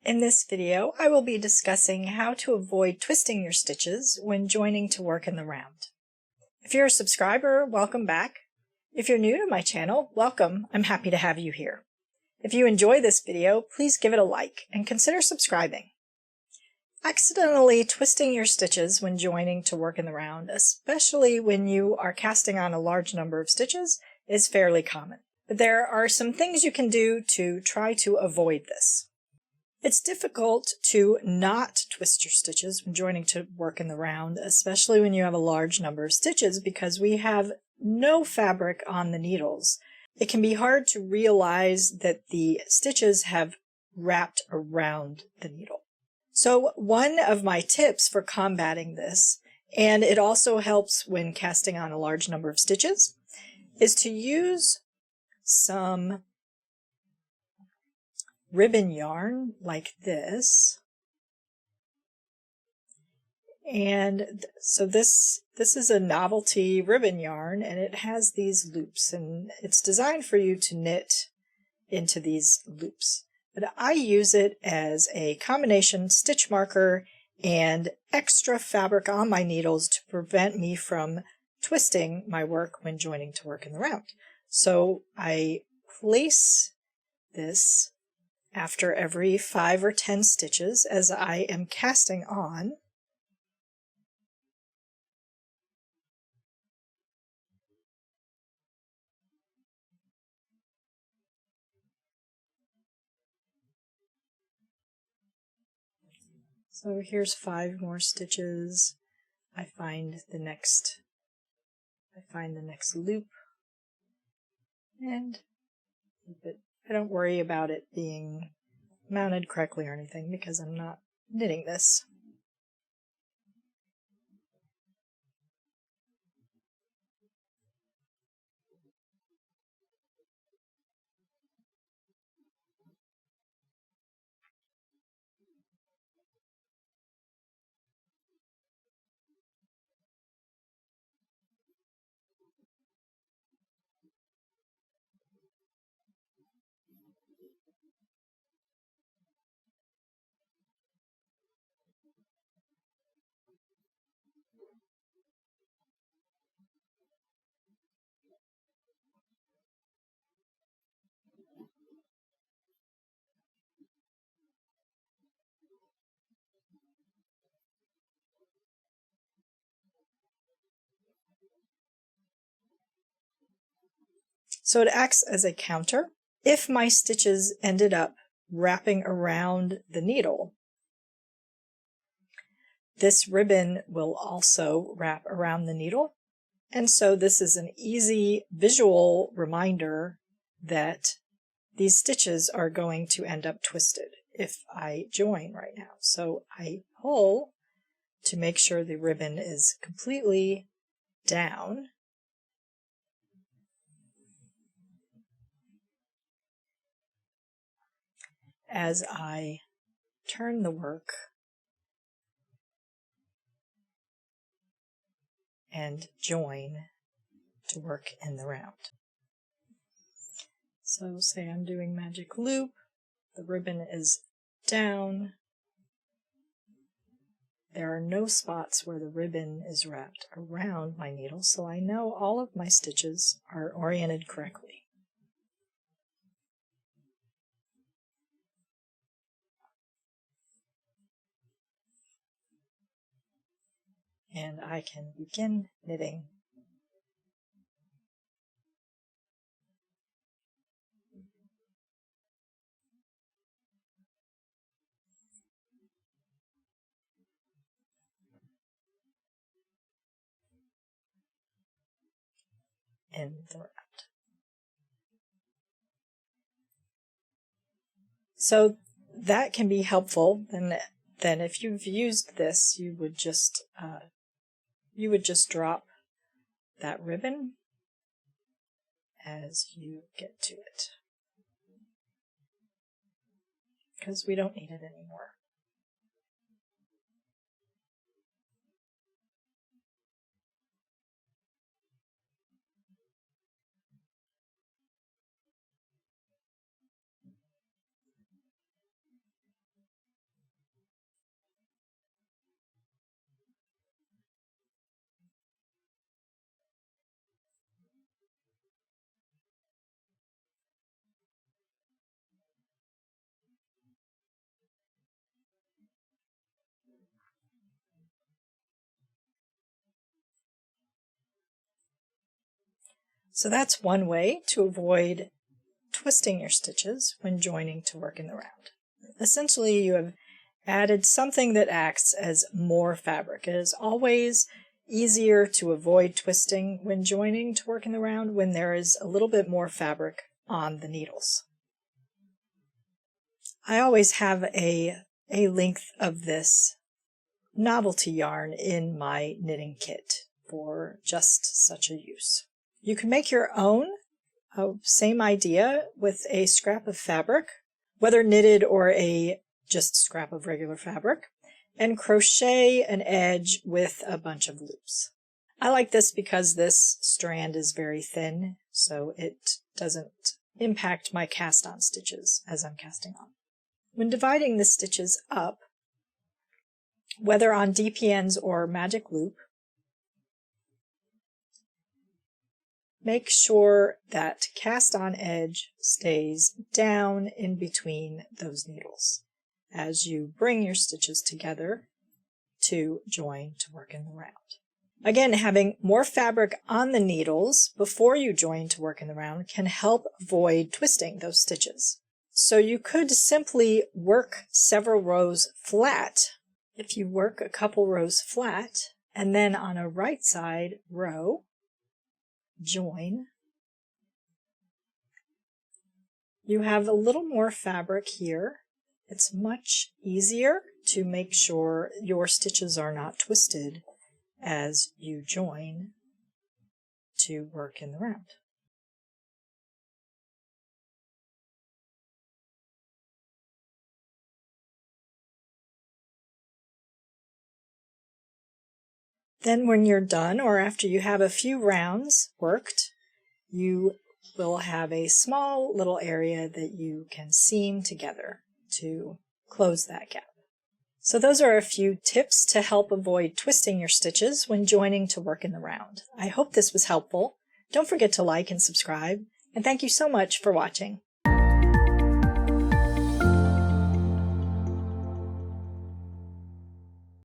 In this video, I will be discussing how to avoid twisting your stitches when joining to work in the round. If you're a subscriber, welcome back. If you're new to my channel, welcome. I'm happy to have you here. If you enjoy this video, please give it a like and consider subscribing. Accidentally twisting your stitches when joining to work in the round, especially when you are casting on a large number of stitches, is fairly common. But there are some things you can do to try to avoid this. It's difficult to not twist your stitches when joining to work in the round, especially when you have a large number of stitches because we have no fabric on the needles. It can be hard to realize that the stitches have wrapped around the needle. So one of my tips for combating this, and it also helps when casting on a large number of stitches, is to use some ribbon yarn like this. And so this is a novelty ribbon yarn, and it has these loops, and it's designed for you to knit into these loops. But I use it as a combination stitch marker and extra fabric on my needles to prevent me from twisting my work when joining to work in the round. So I place this after every 5 or 10 stitches as I am casting on. So here's 5 more stitches. I find the next loop and keep it. I don't worry about it being mounted correctly or anything because I'm not knitting this. So it acts as a counter. If my stitches ended up wrapping around the needle, this ribbon will also wrap around the needle. And so this is an easy visual reminder that these stitches are going to end up twisted if I join right now. So I pull to make sure the ribbon is completely down. As I turn the work and join to work in the round. So say I'm doing magic loop, the ribbon is down. There are no spots where the ribbon is wrapped around my needle, so I know all of my stitches are oriented correctly. And I can begin knitting. In the round. So that can be helpful, and then if you've used this, you would just drop that ribbon as you get to it, because we don't need it anymore. So that's one way to avoid twisting your stitches when joining to work in the round. Essentially, you have added something that acts as more fabric. It is always easier to avoid twisting when joining to work in the round when there is a little bit more fabric on the needles. I always have a length of this novelty yarn in my knitting kit for just such a use. You can make your own, same idea with a scrap of fabric, whether knitted or a just scrap of regular fabric, and crochet an edge with a bunch of loops. I like this because this strand is very thin, so it doesn't impact my cast-on stitches as I'm casting on. When dividing the stitches up, whether on DPNs or magic loop, make sure that cast-on edge stays down in between those needles as you bring your stitches together to join to work in the round. Again, having more fabric on the needles before you join to work in the round can help avoid twisting those stitches. So you could simply work several rows flat. If you work a couple rows flat, and then on a right side row, join, you have a little more fabric here. It's much easier to make sure your stitches are not twisted as you join to work in the round. Then when you're done, or after you have a few rounds worked, you will have a small little area that you can seam together to close that gap. So those are a few tips to help avoid twisting your stitches when joining to work in the round. I hope this was helpful. Don't forget to like and subscribe, and thank you so much for watching.